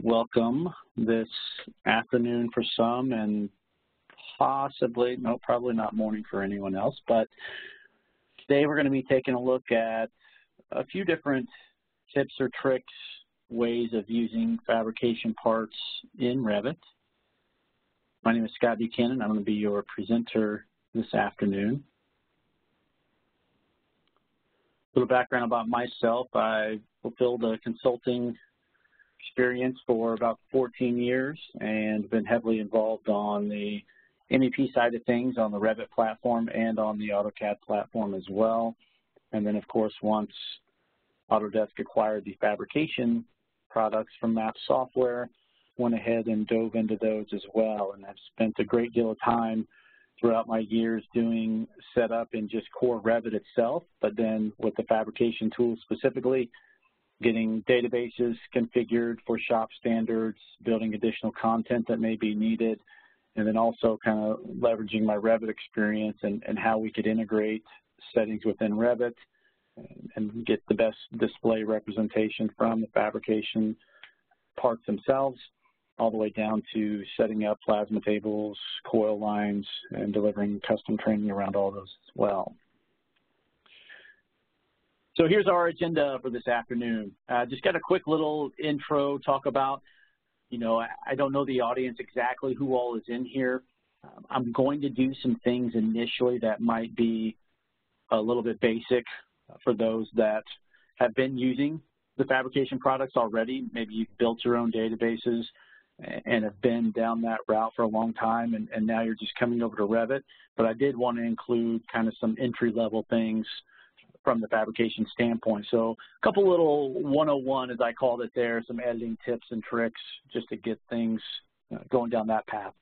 welcome this afternoon for some and possibly, no, probably not morning for anyone else, but today we're going to be taking a look at a few different tips or tricks, ways of using fabrication parts in Revit. My name is Scott Buchanan. I'm going to be your presenter this afternoon. A little background about myself. I fulfilled a consulting experience for about 14 years and been heavily involved on the MEP side of things on the Revit platform and on the AutoCAD platform as well. And then, of course, once Autodesk acquired the fabrication products from MEP Software, went ahead and dove into those as well. And I've spent a great deal of time throughout my years doing setup in just core Revit itself, but then with the fabrication tools specifically, getting databases configured for shop standards, building additional content that may be needed, and then also kind of leveraging my Revit experience and how we could integrate settings within Revit and get the best display representation from the fabrication parts themselves, all the way down to setting up plasma tables, coil lines, and delivering custom training around all those as well. So here's our agenda for this afternoon. Just got a quick little intro, talk about, I don't know the audience exactly who all is in here. I'm going to do some things initially that might be a little bit basic for those that have been using the fabrication products already. Maybe you've built your own databases and have been down that route for a long time, and now you're just coming over to Revit. But I did want to include kind of some entry-level things from the fabrication standpoint. So a couple little 101, as I called it there, some editing tips and tricks just to get things going down that path.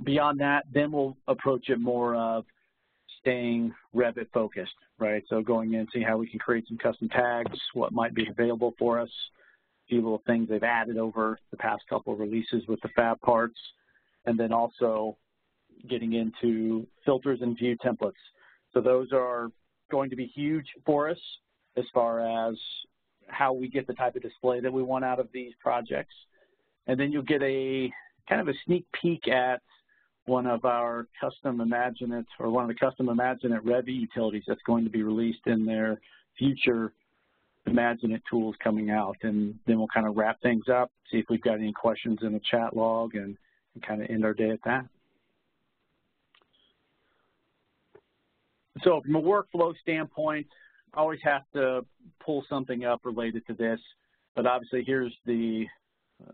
Beyond that, then we'll approach it more of staying Revit focused, right? So going in and seeing how we can create some custom tags, what might be available for us, a few little things they've added over the past couple of releases with the fab parts, and then also getting into filters and view templates. So those are going to be huge for us as far as how we get the type of display that we want out of these projects. And then you'll get a kind of a sneak peek at one of our custom IMAGINiT, or one of the custom IMAGINiT Revit utilities that's going to be released in their future IMAGINiT tools coming out. And then we'll kind of wrap things up, see if we've got any questions in the chat log, and kind of end our day at that. So from a workflow standpoint, I always have to pull something up related to this, but obviously here's the,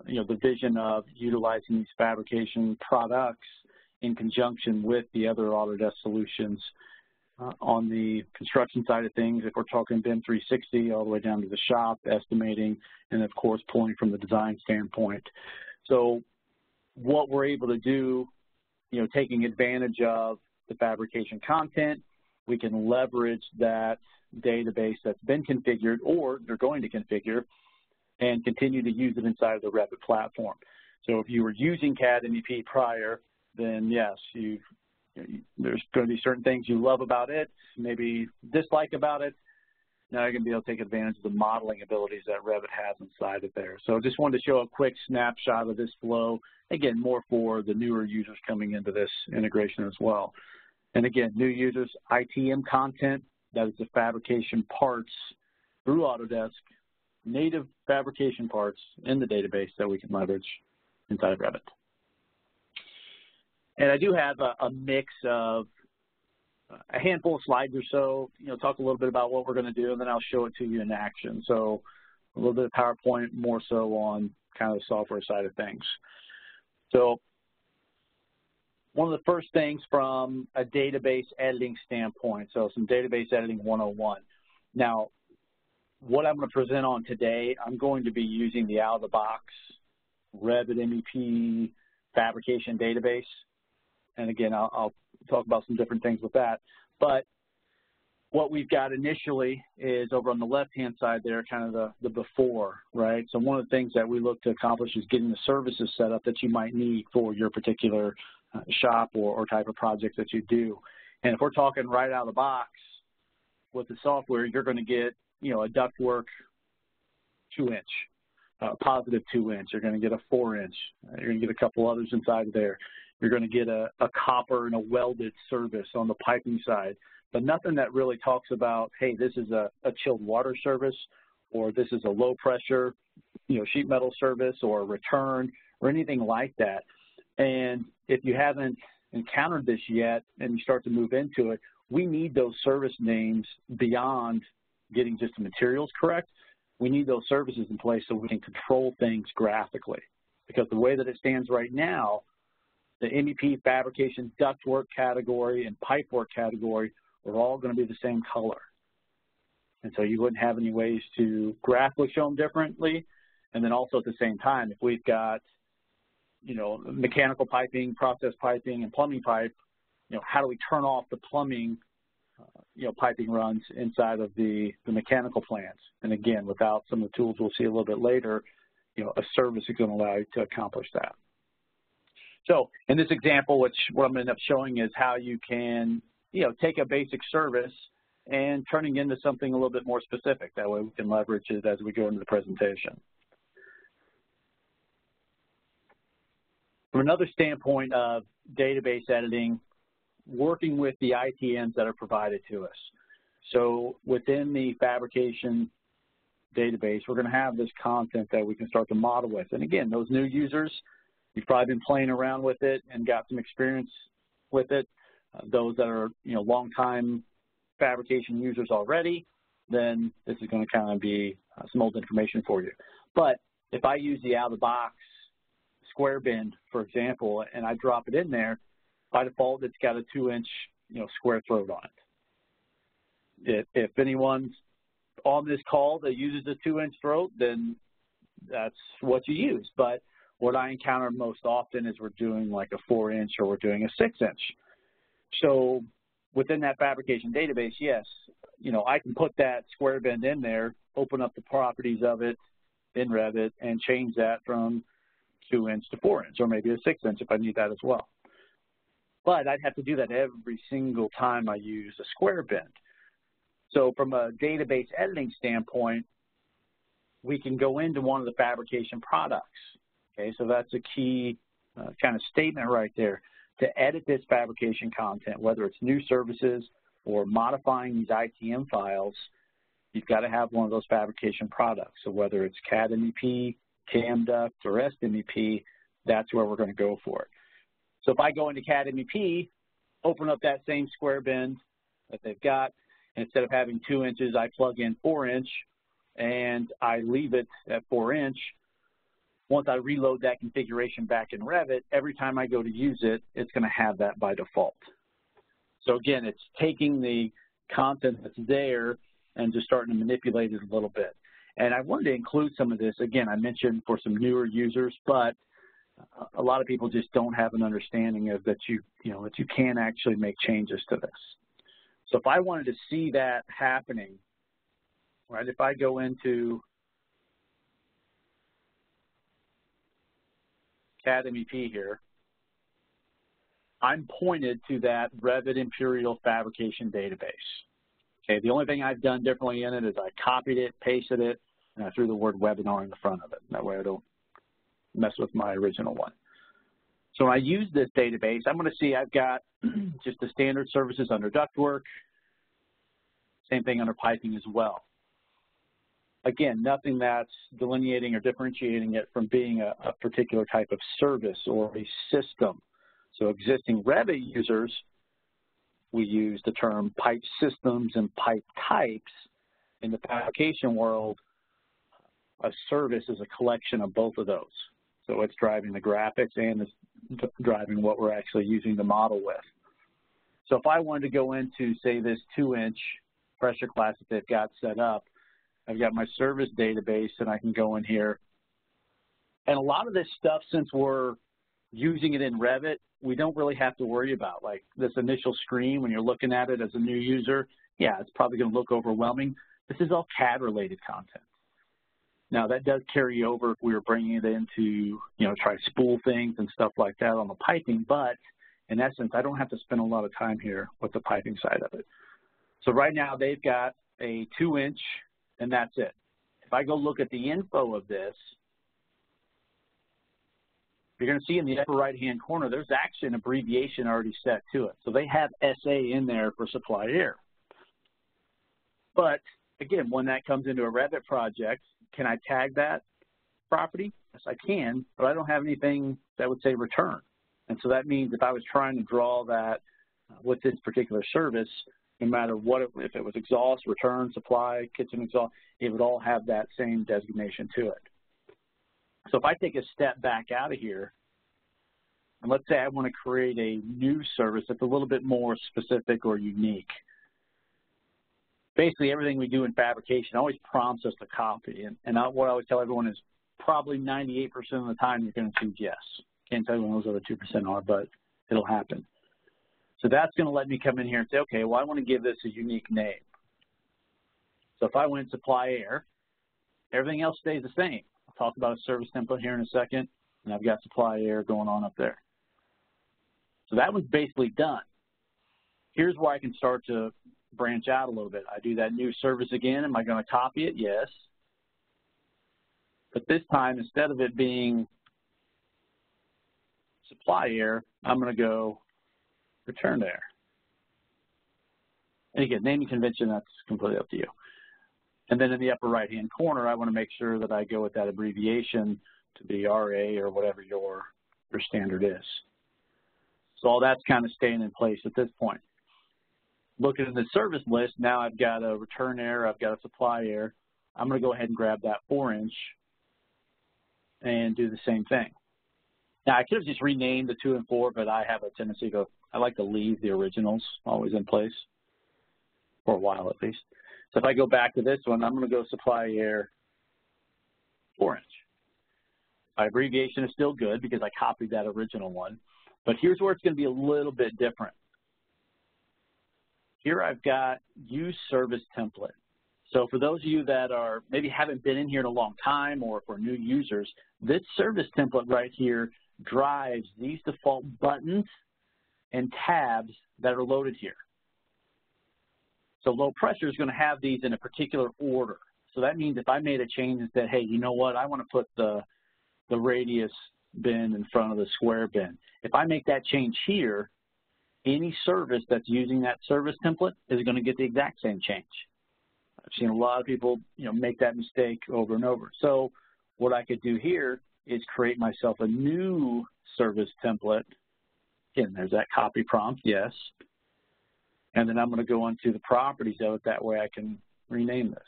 the vision of utilizing these fabrication products in conjunction with the other Autodesk solutions on the construction side of things. If we're talking BIM 360 all the way down to the shop, estimating, and of course pulling from the design standpoint. So what we're able to do, taking advantage of the fabrication content, we can leverage that database that's been configured or they're going to configure and continue to use it inside of the Revit platform. So if you were using CAD MEP prior, then yes, there's going to be certain things you love about it, maybe dislike about it. Now you're going to be able to take advantage of the modeling abilities that Revit has inside of there. So just wanted to show a quick snapshot of this flow, again, more for the newer users coming into this integration as well. And again, new users, ITM content, that is the fabrication parts through Autodesk, native fabrication parts in the database that we can leverage inside of Revit. And I do have a mix of a handful of slides or so, talk a little bit about what we're going to do, and then I'll show it to you in action. So a little bit of PowerPoint, more so on kind of the software side of things. So one of the first things from a database editing standpoint, so some database editing 101. Now, what I'm going to present on today, I'm going to be using the out-of-the-box Revit MEP fabrication database. And again, I'll talk about some different things with that. But what we've got initially is over on the left-hand side there, kind of the before, right? So one of the things that we look to accomplish is getting the services set up that you might need for your particular shop or type of project that you do. And if we're talking right out of the box with the software, you're going to get, a ductwork 2-inch. positive 2-inch. You're going to get a 4-inch. You're going to get a couple others inside of there. You're going to get a copper and a welded service on the piping side, but nothing that really talks about, hey, this is a chilled water service, or this is a low pressure, sheet metal service, or a return, or anything like that. And if you haven't encountered this yet and you start to move into it, we need those service names beyond getting just the materials correct. We need those services in place so we can control things graphically. Because the way that it stands right now, the MEP Fabrication ductwork category and pipework category are all going to be the same color. And so you wouldn't have any ways to graphically show them differently. And then also at the same time, if we've got, mechanical piping, process piping, and plumbing pipe, how do we turn off the plumbing, piping runs inside of the mechanical plants? And again, without some of the tools we'll see a little bit later, a service is going to allow you to accomplish that. So in this example, what I'm going to end up showing is how you can, take a basic service and turning into something a little bit more specific. That way we can leverage it as we go into the presentation. From another standpoint of database editing, working with the ITNs that are provided to us. So within the fabrication database, we're going to have this content that we can start to model with. And again, those new users, you've probably been playing around with it and got some experience with it. Those that are, long-time fabrication users already, then this is going to kind of be some old information for you. But if I use the out-of-the-box square bend, for example, and I drop it in there, by default, it's got a 2-inch, square throat on it. If anyone's on this call that uses a 2-inch throat, then that's what you use. But what I encounter most often is we're doing like a 4-inch or we're doing a 6-inch. So within that fabrication database, yes, I can put that square bend in there, open up the properties of it in Revit, and change that from 2-inch to 4-inch, or maybe a 6-inch if I need that as well. But I'd have to do that every single time I use a square bend. So from a database editing standpoint, we can go into one of the fabrication products. Okay, so that's a key kind of statement right there. To edit this fabrication content, whether it's new services or modifying these ITM files, you've got to have one of those fabrication products. So whether it's CAD MEP, CAM duct, or SMEP, that's where we're going to go for it. So if I go into CAD MEP, open up that same square bend that they've got, and instead of having 2 inches, I plug in 4-inch, and I leave it at 4-inch. Once I reload that configuration back in Revit, every time I go to use it, it's going to have that by default. So again, it's taking the content that's there and just starting to manipulate it a little bit. And I wanted to include some of this. Again, I mentioned for some newer users, but a lot of people just don't have an understanding of that you can actually make changes to this. So if I wanted to see that happening, right, if I go into CAD MEP here, I'm pointed to that Revit Imperial Fabrication database. Okay, the only thing I've done differently in it is I copied it, pasted it, and I threw the word webinar in the front of it. That way I don't mess with my original one. So when I use this database, I'm going to see I've got just the standard services under ductwork, same thing under piping as well. Again, nothing that's delineating or differentiating it from being a particular type of service or a system. So existing Revit users, we use the term pipe systems and pipe types. In the fabrication world, a service is a collection of both of those. So it's driving the graphics and it's driving what we're actually using the model with. So if I wanted to go into, say, this 2-inch pressure class that they've got set up, I've got my service database, and I can go in here. And a lot of this stuff, since we're using it in Revit, we don't really have to worry about. Like this initial screen, when you're looking at it as a new user, yeah, it's probably going to look overwhelming. This is all CAD-related content. Now, that does carry over if we were bringing it into, try to spool things and stuff like that on the piping, but in essence, I don't have to spend a lot of time here with the piping side of it. So right now, they've got a 2-inch, and that's it. If I go look at the info of this, you're going to see in the upper right-hand corner, there's actually an abbreviation already set to it. So they have SA in there for supply air. But again, when that comes into a Revit project, can I tag that property? Yes, I can, but I don't have anything that would say return. And so that means if I was trying to draw that with this particular service, no matter what, if it was exhaust, return, supply, kitchen exhaust, it would all have that same designation to it. So if I take a step back out of here, and let's say I want to create a new service that's a little bit more specific or unique. Basically, everything we do in fabrication always prompts us to copy. And what I always tell everyone is probably 98% of the time you're going to choose yes. Can't tell you when those other 2% are, but it'll happen. So that's going to let me come in here and say, okay, well, I want to give this a unique name. So if I went supply air, everything else stays the same. I'll talk about a service template here in a second, and I've got supply air going on up there. So that one's basically done. Here's where I can start to branch out a little bit. I do that new service again. Am I going to copy it? Yes. But this time, instead of it being supply air, I'm going to go return air. And again, naming convention, that's completely up to you. And then in the upper right-hand corner, I want to make sure that I go with that abbreviation to be RA or whatever your standard is. So all that's kind of staying in place at this point. Looking at the service list, now I've got a return air, I've got a supply air. I'm going to go ahead and grab that 4-inch and do the same thing. Now, I could have just renamed the 2 and 4, but I have a tendency to, I like to leave the originals always in place, for a while at least. So if I go back to this one, I'm going to go supply air 4-inch. My abbreviation is still good because I copied that original one, but here's where it's going to be a little bit different. Here I've got use service template. So for those of you that are maybe haven't been in here in a long time or for new users, this service template right here drives these default buttons and tabs that are loaded here. So low pressure is going to have these in a particular order. So that means if I made a change and said, hey, you know what, I want to put the radius bin in front of the square bin. If I make that change here, any service that's using that service template is going to get the exact same change. I've seen a lot of people, make that mistake over and over. So what I could do here is create myself a new service template. Again, there's that copy prompt, yes. And then I'm going to go onto the properties of it. That way I can rename this.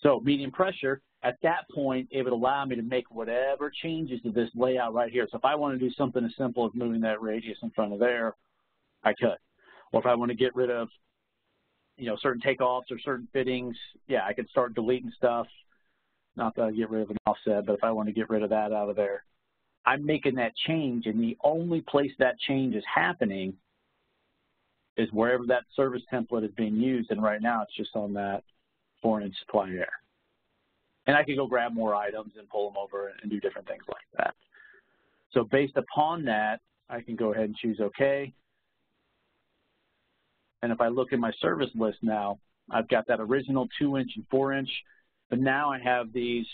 So medium pressure, at that point, it would allow me to make whatever changes to this layout right here. So if I want to do something as simple as moving that radius in front of there, I could. Or if I want to get rid of, certain takeoffs or certain fittings, yeah, I could start deleting stuff. Not that I get rid of an offset, but if I want to get rid of that out of there, I'm making that change, and the only place that change is happening is wherever that service template is being used, and right now it's just on that 4-inch supply air. And I could go grab more items and pull them over and do different things like that. So based upon that, I can go ahead and choose OK. And if I look at my service list now, I've got that original 2-inch and 4-inch, but now I have these,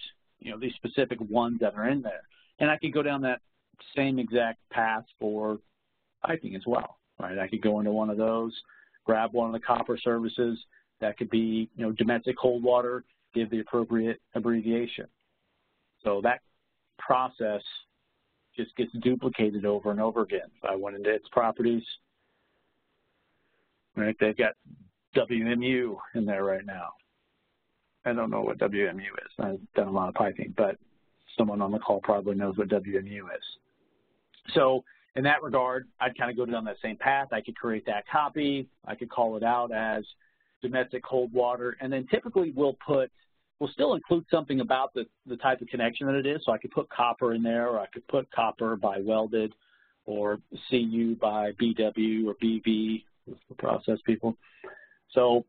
these specific ones that are in there. And I could go down that same exact path for piping as well, right? I could go into one of those, grab one of the copper services. That could be, domestic cold water, give the appropriate abbreviation. So that process just gets duplicated over and over again. If I went into its properties, right, they've got WMU in there right now. I don't know what WMU is. I've done a lot of piping, but someone on the call probably knows what WMU is. So in that regard, I'd kind of go down that same path. I could create that copy. I could call it out as domestic cold water, and then typically we'll still include something about the type of connection that it is. So I could put copper in there, or I could put copper by welded, or CU by BW or BV, the process people. So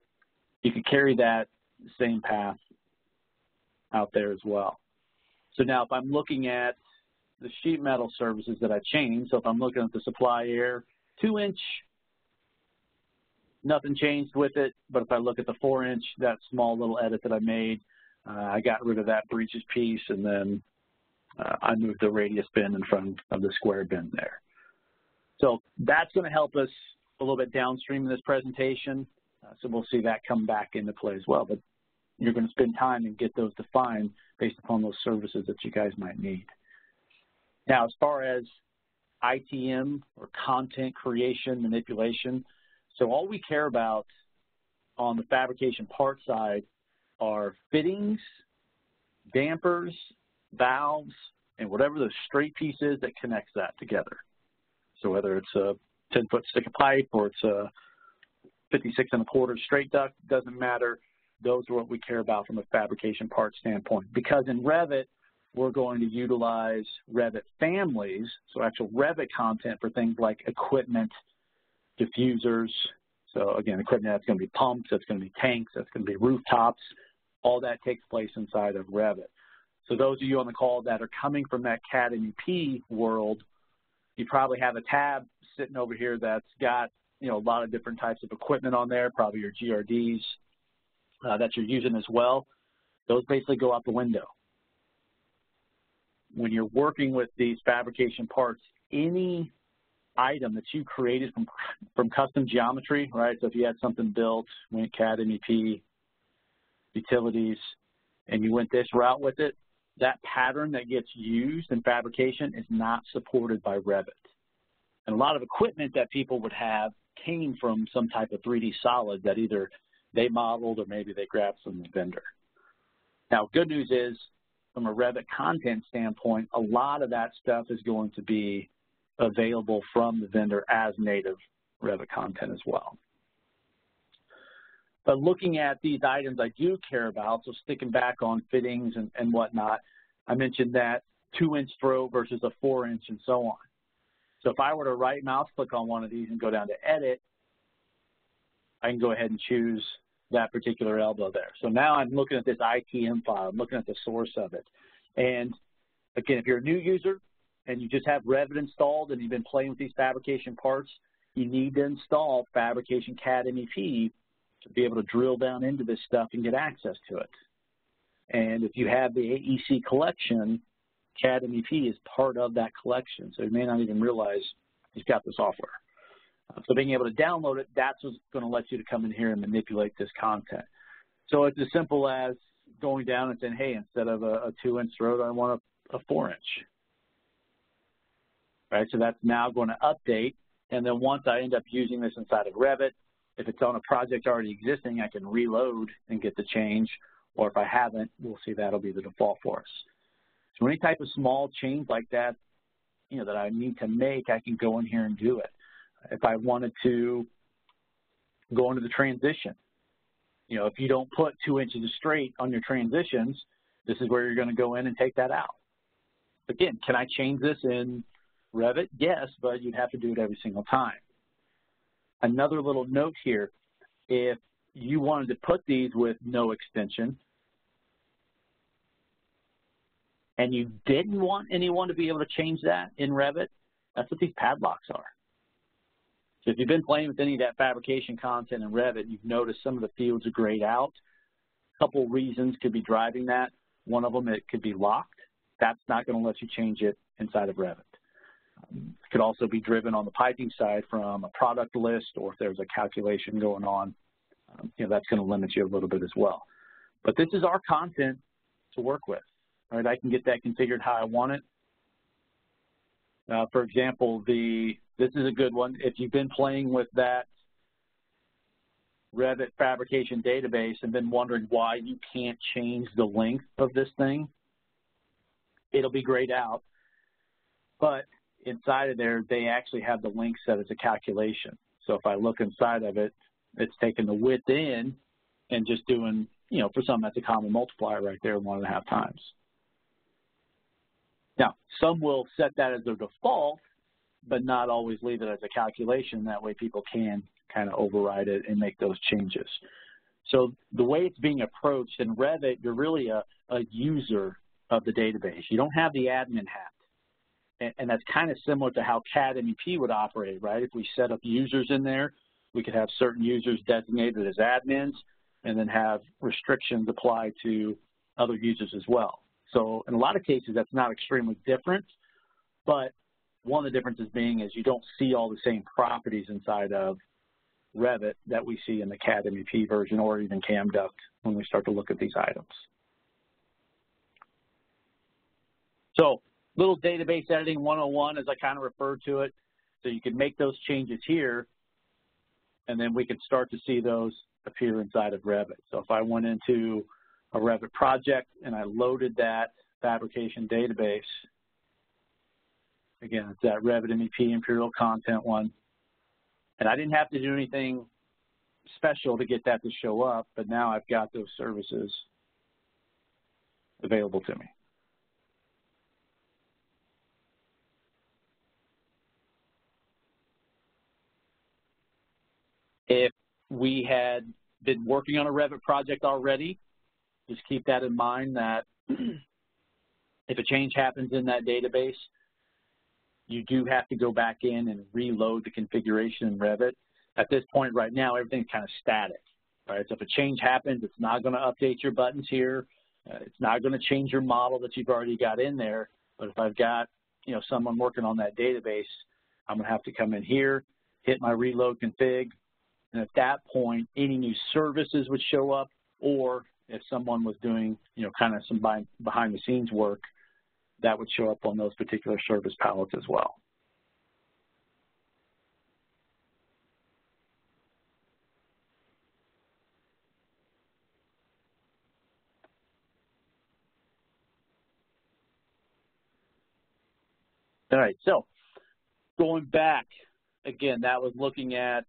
you could carry that same path out there as well. So now if I'm looking at the sheet metal services that I changed, so if I'm looking at the supply air 2-inch, nothing changed with it, but if I look at the 4-inch, that small little edit that I made, I got rid of that breaches piece, and then I moved the radius bin in front of the square bin there. So that's going to help us a little bit downstream in this presentation. So we'll see that come back into play as well. But you're going to spend time and get those defined based upon those services that you guys might need. Now, as far as ITM or content creation manipulation, so all we care about on the fabrication part side are fittings, dampers, valves, and whatever the straight piece is that connects that together. So whether it's a 10-foot stick of pipe or it's a 56 1/4 straight duct, doesn't matter. Those are what we care about from a fabrication part standpoint. Because in Revit, we're going to utilize Revit families, so actual Revit content for things like equipment, diffusers. So again, equipment, that's going to be pumps, that's going to be tanks, that's going to be rooftops. All that takes place inside of Revit. So those of you on the call that are coming from that CAD and MEP world, you probably have a tab sitting over here that's got, you know, a lot of different types of equipment on there, probably your GRDs that you're using as well. Those basically go out the window. When you're working with these fabrication parts, any item that you created from custom geometry, right? So if you had something built, went CAD, MEP, utilities, and you went this route with it, that pattern that gets used in fabrication is not supported by Revit. And a lot of equipment that people would have came from some type of 3D solid that either they modeled or maybe they grabbed from the vendor. Now, good news is, from a Revit content standpoint, a lot of that stuff is going to be available from the vendor as native Revit content as well. But looking at these items I do care about, so sticking back on fittings and whatnot, I mentioned that 2-inch throw versus a 4-inch and so on. So if I were to right mouse click on one of these and go down to edit, I can go ahead and choose that particular elbow there. So now I'm looking at this ITM file, I'm looking at the source of it. And again, if you're a new user and you just have Revit installed and you've been playing with these fabrication parts, you need to install Fabrication CAD MEP to be able to drill down into this stuff and get access to it. And if you have the AEC collection, CAD MEP is part of that collection, so you may not even realize you've got the software. So being able to download it, that's what's going to let you to come in here and manipulate this content. So it's as simple as going down and saying, hey, instead of a 2-inch throat, I want a 4-inch. Right, so that's now going to update, and then once I end up using this inside of Revit, if it's on a project already existing, I can reload and get the change, or if I haven't, we'll see that'll be the default for us. So any type of small change like that, you know, that I need to make, I can go in here and do it. If I wanted to go into the transition, you know, if you don't put 2 inches of straight on your transitions, this is where you're going to go in and take that out. Again, can I change this in Revit? Yes, but you'd have to do it every single time. Another little note here, if you wanted to put these with no extension and you didn't want anyone to be able to change that in Revit, that's what these padlocks are. So if you've been playing with any of that fabrication content in Revit, you've noticed some of the fields are grayed out. A couple reasons could be driving that. One of them, it could be locked. That's not going to let you change it inside of Revit. It could also be driven on the piping side from a product list, or if there's a calculation going on, you know, that's going to limit you a little bit as well. But this is our content to work with. All right, I can get that configured how I want it. For example, this is a good one. If you've been playing with that Revit fabrication database and been wondering why you can't change the length of this thing, it'll be grayed out. But inside of there, they actually have the length set as a calculation. So if I look inside of it, it's taking the width in and just doing, you know, for some, that's a common multiplier right there, 1.5 times. Now, some will set that as their default, but not always leave it as a calculation. That way people can kind of override it and make those changes. So the way it's being approached in Revit, you're really a user of the database. You don't have the admin hat. And that's kind of similar to how CAD MEP would operate, right? If we set up users in there, we could have certain users designated as admins and then have restrictions apply to other users as well. So in a lot of cases, that's not extremely different, but one of the differences being is you don't see all the same properties inside of Revit that we see in the CAD MEP version or even CamDuct when we start to look at these items. So little database editing 101, as I kind of referred to it. So you can make those changes here, and then we can start to see those appear inside of Revit. So if I went into a Revit project and I loaded that fabrication database, again, it's that Revit MEP Imperial Content one, and I didn't have to do anything special to get that to show up, but now I've got those services available to me. If we had been working on a Revit project already, just keep that in mind that if a change happens in that database, you do have to go back in and reload the configuration in Revit. At this point right now, everything's kind of static, right? So if a change happens, it's not going to update your buttons here. It's not going to change your model that you've already got in there. But if I've got, someone working on that database, I'm going to have to come in here, hit my reload config, and at that point, any new services would show up, or if someone was doing, kind of some behind-the-scenes work, that would show up on those particular service palettes as well. All right, so going back, again, that was looking at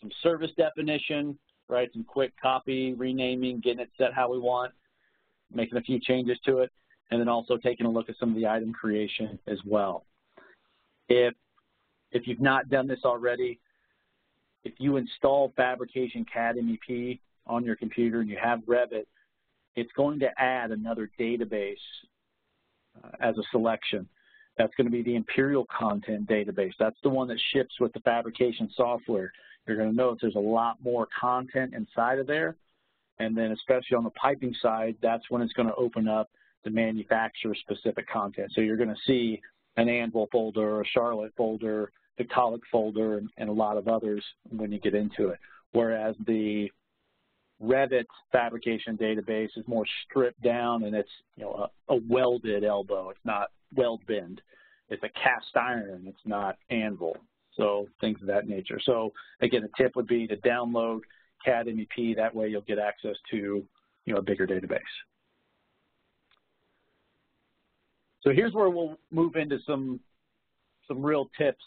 some service definition, right, some quick copy, renaming, getting it set how we want, making a few changes to it, and then also taking a look at some of the item creation as well. If you've not done this already, if you install Fabrication CAD MEP on your computer and you have Revit, it's going to add another database as a selection. That's going to be the Imperial Content database. That's the one that ships with the fabrication software. You're going to notice there's a lot more content inside of there. And then especially on the piping side, that's when it's going to open up the manufacturer-specific content. So you're going to see an Anvil folder, a Charlotte folder, the Colic folder, and a lot of others when you get into it. Whereas the Revit fabrication database is more stripped down, and it's a welded elbow. It's not weld bend. It's a cast iron. It's not anvil. So things of that nature. So again, a tip would be to download CAD MEP. That way you'll get access to a bigger database. So here's where we'll move into some real tips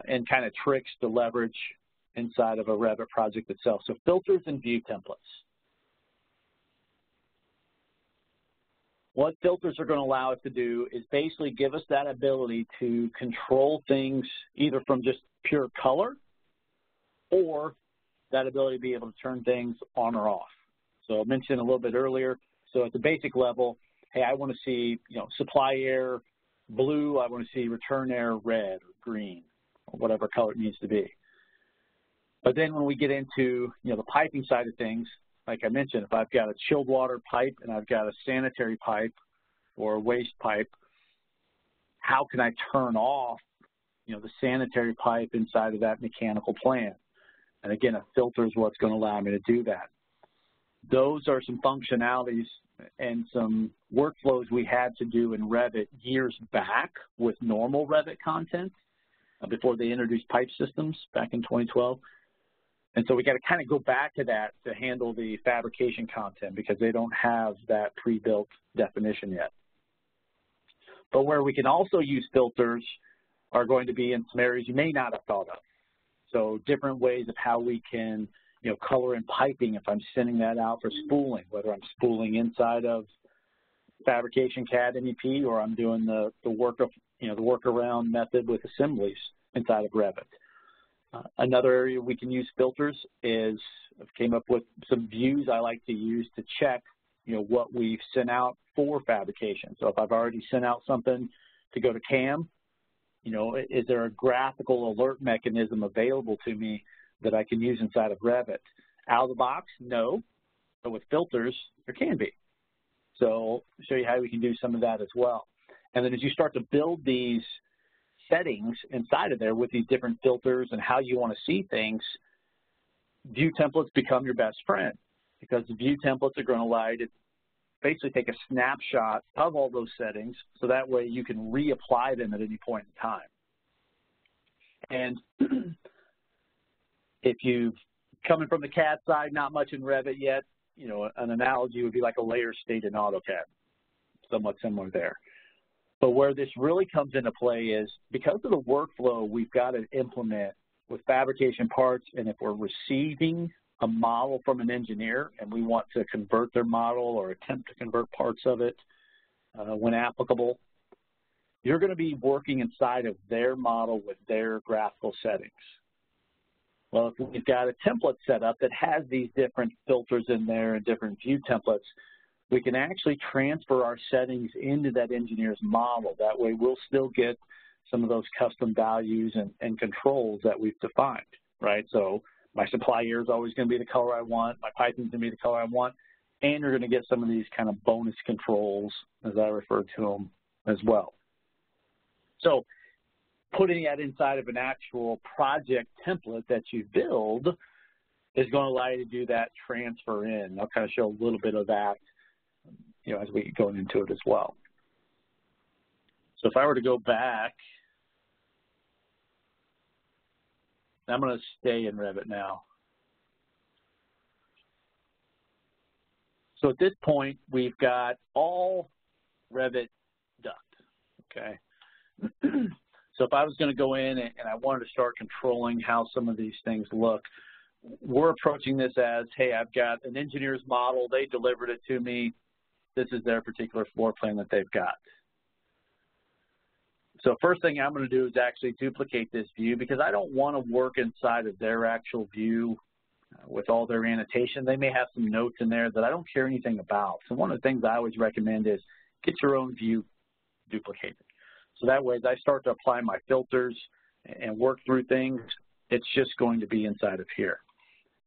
and kind of tricks to leverage inside of a Revit project itself. So filters and view templates. What filters are going to allow us to do is basically give us that ability to control things either from just pure color or that ability to be able to turn things on or off. So I mentioned a little bit earlier, so at the basic level, hey, I want to see, supply air blue, I want to see return air red or green, or whatever color it needs to be. But then when we get into, the piping side of things, like I mentioned, if I've got a chilled water pipe and I've got a sanitary pipe or a waste pipe, how can I turn off, the sanitary pipe inside of that mechanical plant? And again, a filter is what's going to allow me to do that. Those are some functionalities and some workflows we had to do in Revit years back with normal Revit content before they introduced pipe systems back in 2012. And so we got to kind of go back to that to handle the fabrication content because they don't have that pre-built definition yet. But where we can also use filters are going to be in some areas you may not have thought of. So different ways of how we can, color in piping if I'm sending that out for spooling, whether I'm spooling inside of Fabrication CAD MEP or I'm doing the workaround method with assemblies inside of Revit. Another area we can use filters is I've came up with some views I like to use to check, what we've sent out for fabrication. So if I've already sent out something to go to CAM, is there a graphical alert mechanism available to me that I can use inside of Revit? Out of the box, no, but with filters, there can be. So how we can do some of that as well. And then as you start to build these settings inside of there with these different filters and how you want to see things, view templates become your best friend, because the view templates are going to allow you to basically take a snapshot of all those settings, so that way you can reapply them at any point in time. And if you've coming from the CAD side, not much in Revit yet, you know, an analogy would be like a layer state in AutoCAD, somewhat similar there. But where this really comes into play is because of the workflow we've got to implement with fabrication parts, and if we're receiving a model from an engineer and we want to convert their model or attempt to convert parts of it when applicable, you're going to be working inside of their model with their graphical settings. Well, if we've got a template set up that has these different filters in there and different view templates, we can actually transfer our settings into that engineer's model. That way we'll still get some of those custom values and controls that we've defined, right? So my supply air is always going to be the color I want, my piping's going to be the color I want, and you're going to get some of these kind of bonus controls, as I refer to them, as well. So putting that inside of an actual project template that you build is going to allow you to do that transfer in. I'll kind of show a little bit of that, you know, as we go into it as well. So if I were to go back, I'm going to stay in Revit now. So at this point, we've got all Revit done, okay? So if I was going to go in and I wanted to start controlling how some of these things look, we're approaching this as, hey, I've got an engineer's model, they delivered it to me, this is their particular floor plan that they've got. So first thing I'm going to do is actually duplicate this view, because I don't want to work inside of their actual view with all their annotation. They may have some notes in there that I don't care anything about. So one of the things I always recommend is get your own view duplicated. So that way, as I start to apply my filters and work through things, it's just going to be inside of here.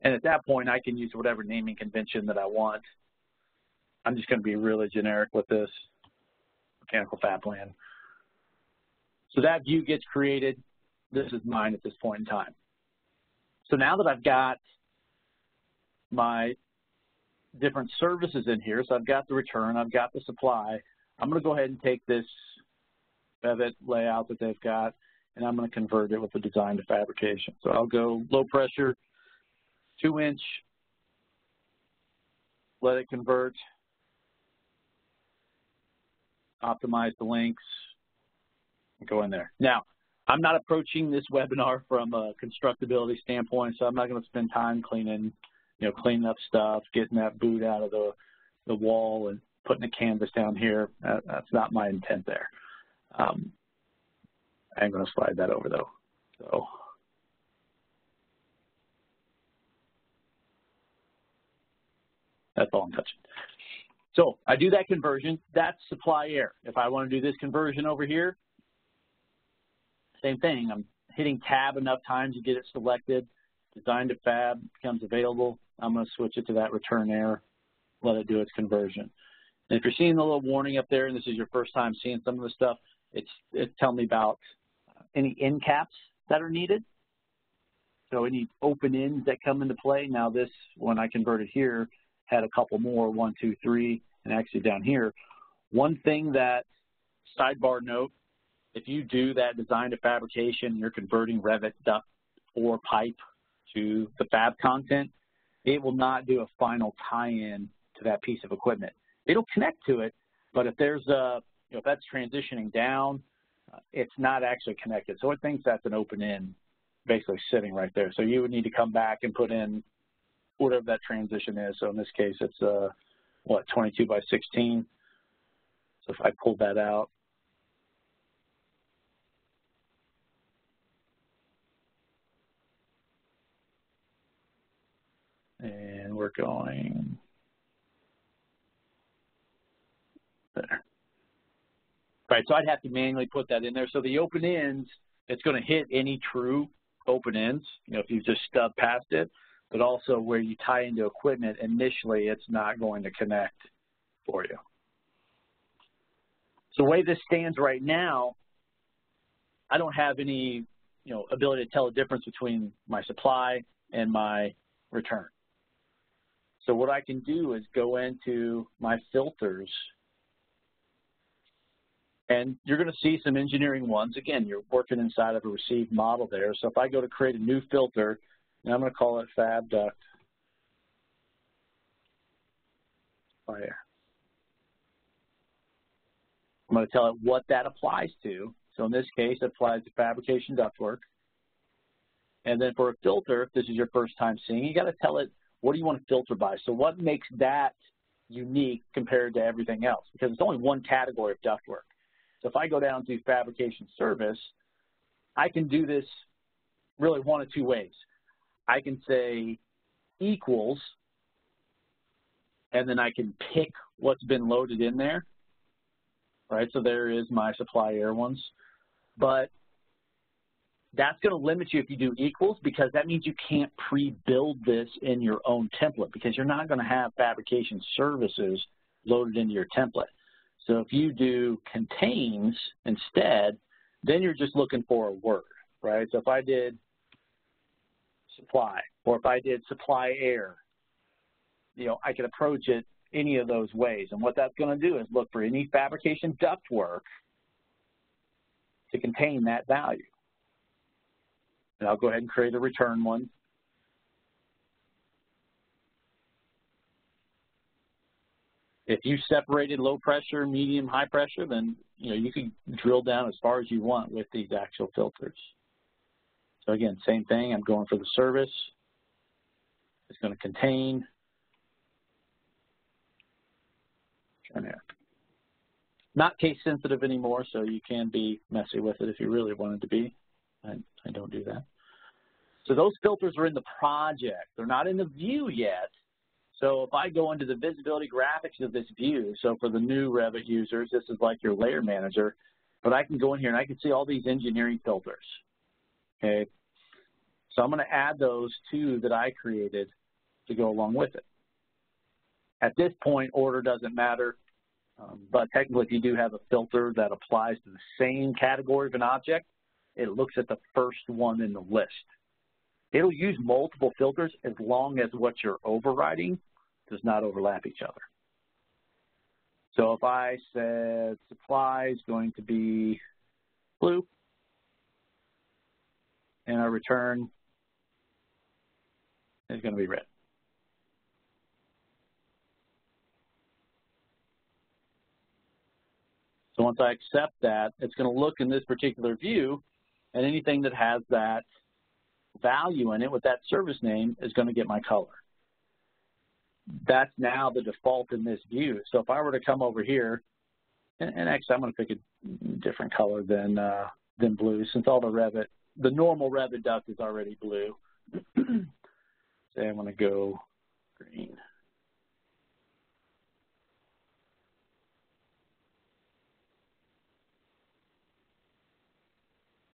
And at that point, I can use whatever naming convention that I want. I'm just going to be really generic with this, mechanical fab plan. So that view gets created. This is mine at this point in time. So now that I've got my different services in here, so I've got the return, I've got the supply, I'm going to go ahead and take this Revit layout that they've got, and I'm going to convert it with the design to fabrication. So I'll go low pressure, 2-inch, let it convert, optimize the links, and go in there. Now, I'm not approaching this webinar from a constructability standpoint, so I'm not going to spend time cleaning up stuff, getting that boot out of the wall and putting the canvas down here. That's not my intent there. I'm going to slide that over though. So that's all I'm touching. So I do that conversion. That's supply air. If I want to do this conversion over here, same thing. I'm hitting tab enough times to get it selected. Design to fab becomes available. I'm going to switch it to that return air, let it do its conversion. And if you're seeing the little warning up there, and this is your first time seeing some of the stuff, it's telling me about any end caps that are needed. So any open ends that come into play. Now this, when I converted here, had a couple more, 1, 2, 3, and actually down here. One thing that, sidebar note, if you do that design to fabrication, you're converting Revit duct or pipe to the fab content, it will not do a final tie-in to that piece of equipment. It'll connect to it, but if there's a, if that's transitioning down, it's not actually connected. So it thinks that's an open end basically sitting right there. So you would need to come back and put in whatever that transition is. So in this case, it's, what, 22 by 16. So if I pull that out, and we're going there. Right, so I'd have to manually put that in there. So the open ends, it's going to hit any true open ends, if you just stub past it, but also where you tie into equipment, initially it's not going to connect for you. So the way this stands right now, I don't have any, ability to tell the difference between my supply and my return. So what I can do is go into my filters, and you're going to see some engineering ones. Again, you're working inside of a received model there. So if I go to create a new filter, and I'm going to call it Fab Duct Fire. I'm going to tell it what that applies to. So in this case, it applies to fabrication ductwork. And then for a filter, if this is your first time seeing, you got to tell it, what do you want to filter by? So what makes that unique compared to everything else? Because it's only one category of ductwork. So if I go down to fabrication service, I can do this really one of two ways. I can say equals, and then I can pick what's been loaded in there. Right, so there is my supply air ones, but that's going to limit you if you do equals, because that means you can't pre-build this in your own template, because you're not going to have fabrication services loaded into your template. So if you do contains instead, then you're just looking for a word, right? So if I did supply, or if I did supply air, I could approach it any of those ways. And what that's going to do is look for any fabrication ductwork to contain that value. And I'll go ahead and create a return one. If you separated low pressure, medium, high pressure, then you can drill down as far as you want with these actual filters. So again, same thing. I'm going for the service. It's going to contain. Not case sensitive anymore, so you can be messy with it if you really wanted to be. I don't do that. So those filters are in the project. They're not in the view yet. So if I go into the visibility graphics of this view, so for the new Revit users, this is like your layer manager, but I can go in here and I can see all these engineering filters. Okay, so I'm going to add those two that I created to go along with it. At this point, order doesn't matter, but technically if you do have a filter that applies to the same category of an object, it looks at the first one in the list. It'll use multiple filters as long as what you're overriding does not overlap each other. So if I said supply is going to be blue, and our return is going to be red. So once I accept that, it's going to look in this particular view, and anything that has that value in it with that service name is going to get my color. That's now the default in this view. So if I were to come over here, and actually I'm going to pick a different color than blue, since all the normal Revit duct is already blue. Say I'm going to go green.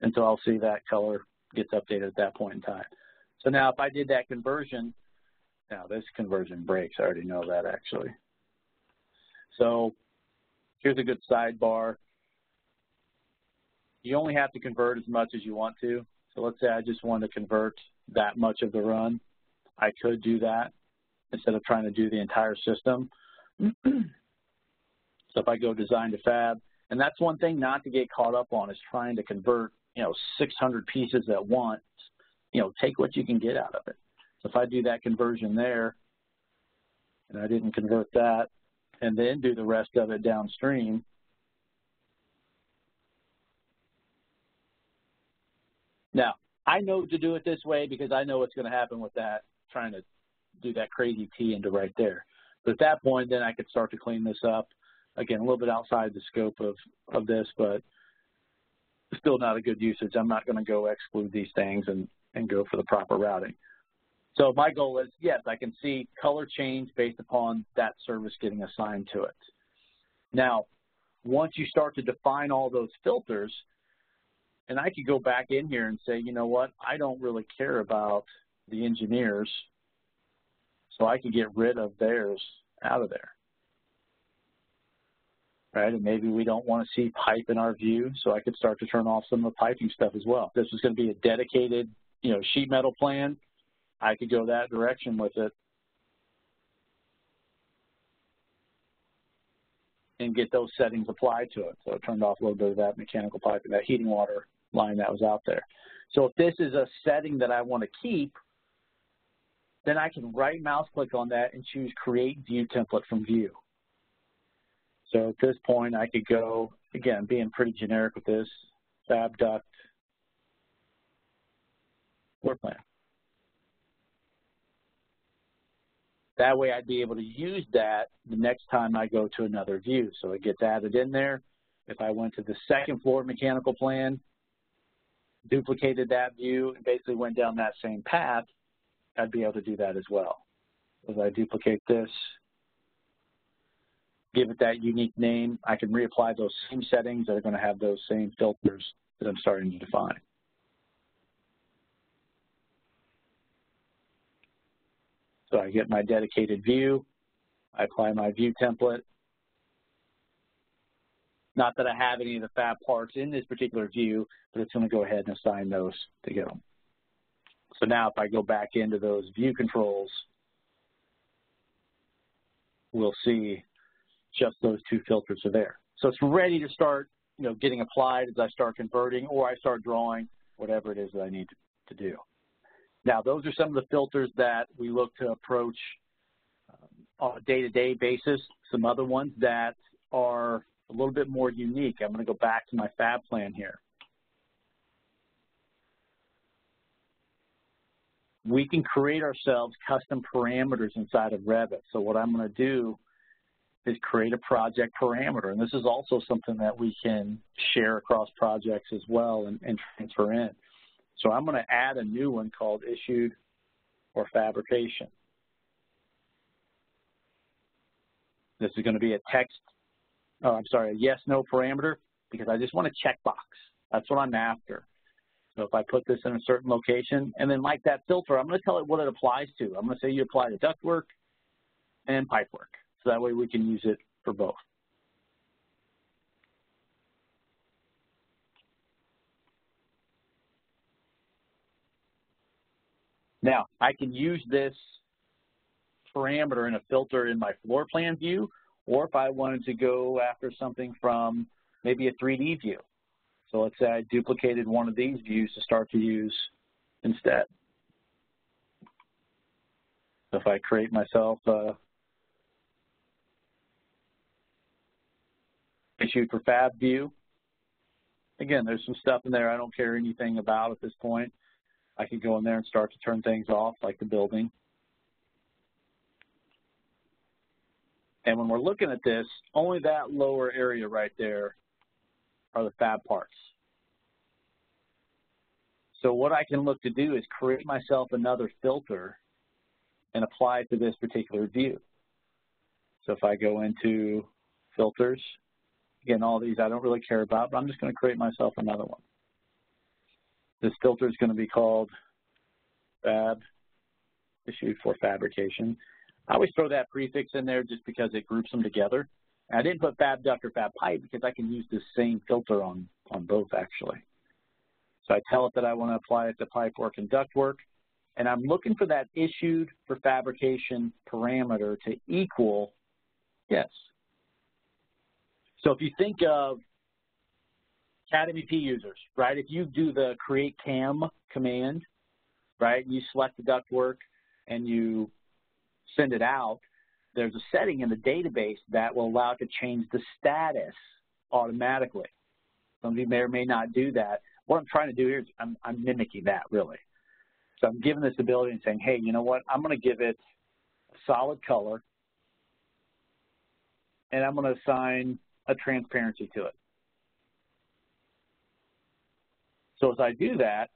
And so I'll see that color gets updated at that point in time. So now if I did that conversion, now this conversion breaks, I already know that actually. So here's a good sidebar. You only have to convert as much as you want to. So let's say I just want to convert that much of the run. I could do that instead of trying to do the entire system. So if I go design to fab, and that's one thing not to get caught up on, is trying to convert 600 pieces at once. Take what you can get out of it. So if I do that conversion there, and I didn't convert that, and then do the rest of it downstream, now I know to do it this way because I know what's going to happen with that, trying to do that crazy T into right there. But at that point, then I could start to clean this up. Again, a little bit outside the scope of this, but still not a good usage. I'm not going to go exclude these things and go for the proper routing. So my goal is, yes, I can see color change based upon that service getting assigned to it. Now, once you start to define all those filters, and I could go back in here and say, you know what, I don't really care about the engineers, so I could get rid of theirs out of there. right? And maybe we don't want to see pipe in our view, so I could start to turn off some of the piping stuff as well. If this was going to be a dedicated, sheet metal plan, I could go that direction with it and get those settings applied to it. So I turned off a little bit of that mechanical pipe and that heating water line that was out there. So if this is a setting that I want to keep, then I can right mouse click on that and choose Create View Template from View. So at this point, I could go, again, being pretty generic with this, Fab Duct Floor Plan. That way I'd be able to use that the next time I go to another view. So it gets added in there. If I went to the second floor mechanical plan, duplicated that view, and basically went down that same path, I'd be able to do that as well. As I duplicate this, give it that unique name, I can reapply those same settings that are going to have those same filters that I'm starting to define. So I get my dedicated view, I apply my view template. Not that I have any of the fab parts in this particular view, but it's going to go ahead and assign those to get them. So now if I go back into those view controls, we'll see just those two filters are there. So it's ready to start, getting applied as I start converting or I start drawing, whatever it is that I need to do. Now, those are some of the filters that we look to approach on a day-to-day basis. Some other ones that are a little bit more unique. I'm going to go back to my fab plan here. We can create ourselves custom parameters inside of Revit. So what I'm going to do is create a project parameter. And this is also something that we can share across projects as well and transfer in. So I'm going to add a new one called Issued for Fabrication. This is going to be a a yes/no parameter because I just want a checkbox. That's what I'm after. So if I put this in a certain location, and then like that filter, I'm going to tell it what it applies to. I'm going to say you apply to ductwork and pipework. So that way we can use it for both. Now, I can use this parameter in a filter in my floor plan view, or if I wanted to go after something from maybe a 3D view. So let's say I duplicated one of these views to start to use instead. So if I create myself Issued for Fab view, again, there's some stuff in there I don't care anything about at this point. I could go in there and start to turn things off, like the building. And when we're looking at this, only that lower area right there are the fab parts. So what I can look to do is create myself another filter and apply it to this particular view. So if I go into filters, again, all these I don't really care about, but I'm just going to create myself another one. This filter is going to be called Fab, Issued for Fabrication. I always throw that prefix in there just because it groups them together. And I didn't put Fab Duct or Fab Pipe because I can use this same filter on both, actually. So I tell it that I want to apply it to pipework and ductwork, and I'm looking for that Issued for Fabrication parameter to equal yes. So if you think of CAD MEP users, right? If you do the create cam command, right, you select the ductwork and you send it out, there's a setting in the database that will allow it to change the status automatically. Some of you may or may not do that. What I'm trying to do here is I'm mimicking that, really. So I'm giving this ability and saying, hey, you know what? I'm going to give it a solid color, and I'm going to assign a transparency to it. So as I do that,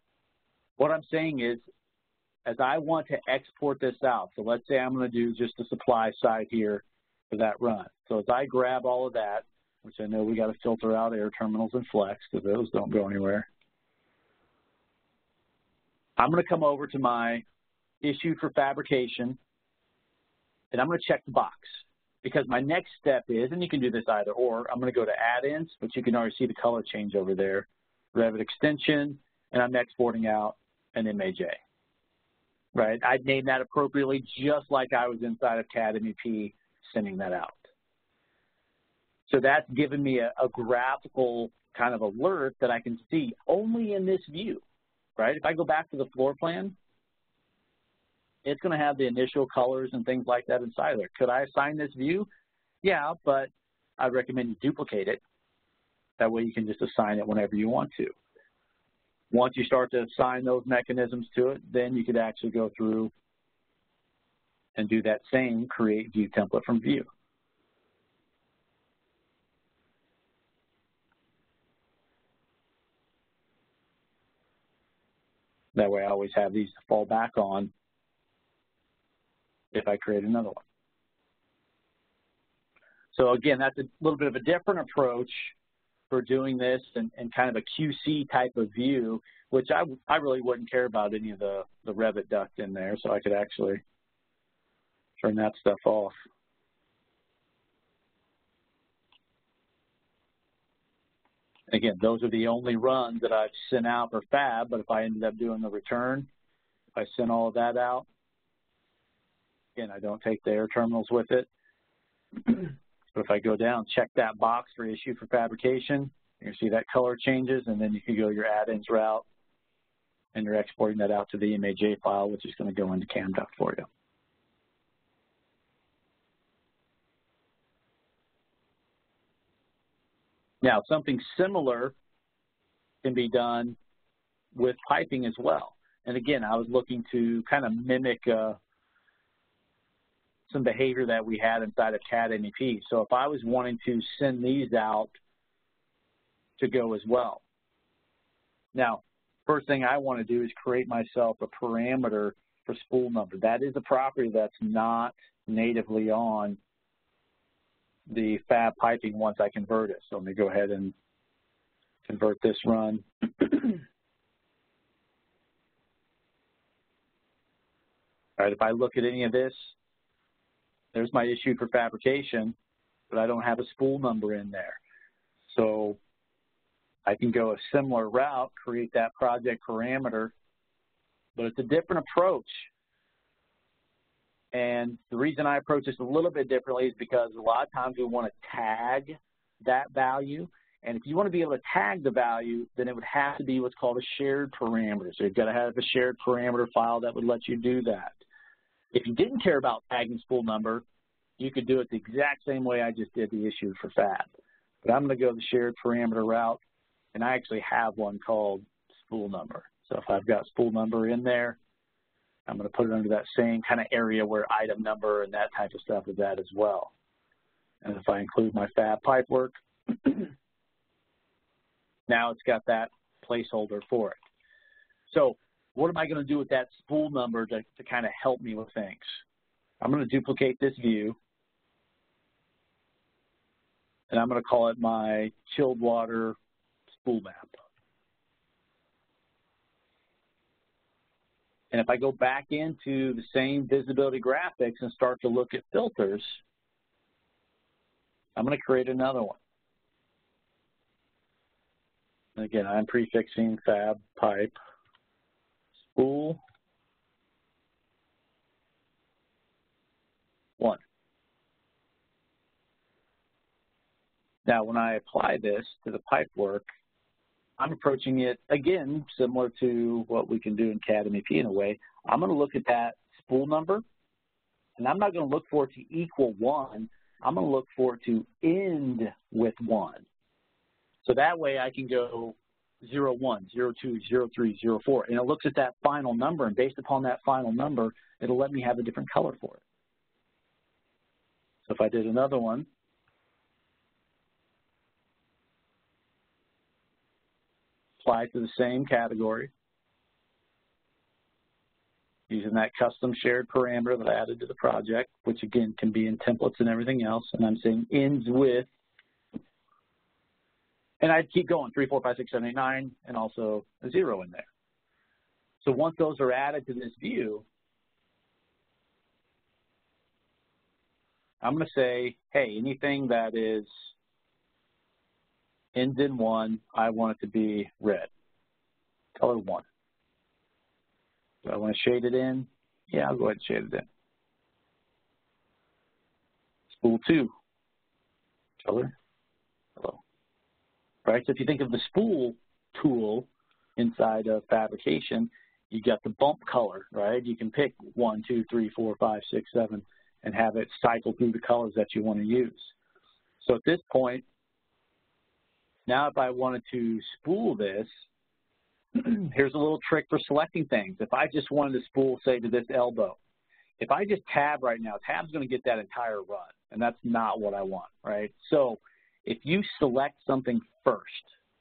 what I'm saying is, as I want to export this out, so let's say I'm going to do just the supply side here for that run. So as I grab all of that, which I know we got to filter out air terminals and flex because those don't go anywhere. I'm going to come over to my Issued for Fabrication, and I'm going to check the box. because my next step is, and you can do this either or, I'm going to go to add-ins, but you can already see the color change over there, Revit extension, and I'm exporting out an IMAGINiT. Right? I'd name that appropriately just like I was inside of CAD MEP sending that out. So that's given me a graphical kind of alert that I can see only in this view, right? If I go back to the floor plan, it's going to have the initial colors and things like that inside there. Could I assign this view? Yeah, but I recommend you duplicate it. That way you can just assign it whenever you want to. Once you start to assign those mechanisms to it, then you could actually go through and do that same create view template from view. That way I always have these to fall back on if I create another one. So again, that's a little bit of a different approach for doing this and kind of a QC type of view, which I really wouldn't care about any of the Revit duct in there, so I could actually turn that stuff off. Again, those are the only runs that I've sent out for Fab, but if I ended up doing the return, if I sent all of that out, again, I don't take the air terminals with it. But if I go down, check that box for issue for fabrication, you can see that color changes, and then you can go your add-ins route, and you're exporting that out to the IMAGINiT file, which is going to go into CamDuct for you. Now, something similar can be done with piping as well. And again, I was looking to kind of mimic some behavior that we had inside of CAD MEP. So if I was wanting to send these out to go as well. Now, first thing I want to do is create myself a parameter for spool number. That is a property that's not natively on the Fab piping once I convert it. So let me go ahead and convert this run. All right, if I look at any of this, there's my issue for fabrication, but I don't have a spool number in there. So I can go a similar route, create that project parameter, but it's a different approach. And the reason I approach this a little bit differently is because a lot of times we want to tag that value. And if you want to be able to tag the value, then it would have to be what's called a shared parameter. So you've got to have a shared parameter file that would let you do that. If you didn't care about tagging spool number, you could do it the exact same way I just did the issue for Fab. But I'm going to go the shared parameter route, and I actually have one called spool number. So if I've got spool number in there, I'm going to put it under that same kind of area where item number and that type of stuff is at as well. And if I include my Fab pipe work, now it's got that placeholder for it. So what am I going to do with that spool number to kind of help me with things? I'm going to duplicate this view, and I'm going to call it my chilled water spool map. And if I go back into the same visibility graphics and start to look at filters, I'm going to create another one. And again, I'm prefixing Fab pipe spool 1. Now, when I apply this to the pipe work, I'm approaching it, again, similar to what we can do in CAD MEP in a way. I'm going to look at that spool number, and I'm not going to look for it to equal 1. I'm going to look for it to end with 1. So that way I can go 0, 1, 0, 2, 0, 3, 0, 4, and it looks at that final number, and based upon that final number, it'll let me have a different color for it. So if I did another one, apply to the same category, using that custom shared parameter that I added to the project, which again can be in templates and everything else, and I'm saying ends with, and I'd keep going, 3, 4, 5, 6, 7, 8, 9, and also a 0 in there. So once those are added to this view, I'm going to say, hey, anything that is ends in 1, I want it to be red, color 1. Do I want to shade it in? Yeah, I'll go ahead and shade it in. Spool 2, color yellow. Right, so if you think of the spool tool inside of fabrication, you got the bump color, right? You can pick 1, 2, 3, 4, 5, 6, 7, and have it cycle through the colors that you want to use. So at this point, now if I wanted to spool this, here's a little trick for selecting things. If I just wanted to spool, say, to this elbow, if I just tab right now, tab's going to get that entire run, and that's not what I want, right? So if you select something first,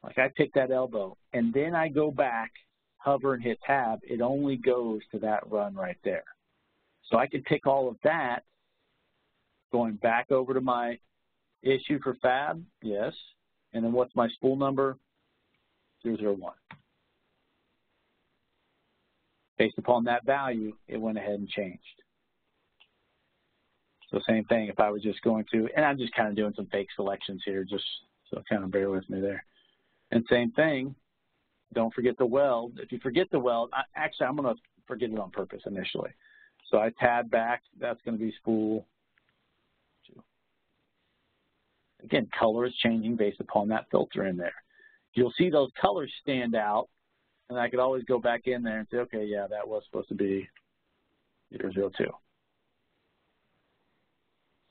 like I pick that elbow, and then I go back, hover and hit tab, it only goes to that run right there. So I could pick all of that, going back over to my issue for fab, yes, and then what's my spool number? 001. Based upon that value, it went ahead and changed. So same thing if I was just going to, and I'm just kind of doing some fake selections here, just so kind of bear with me there. And same thing, don't forget the weld. If you forget the weld, actually I'm going to forget it on purpose initially. So I tab back, that's going to be spool 2. Again, color is changing based upon that filter in there. You'll see those colors stand out, and I could always go back in there and say, okay, yeah, that was supposed to be 002.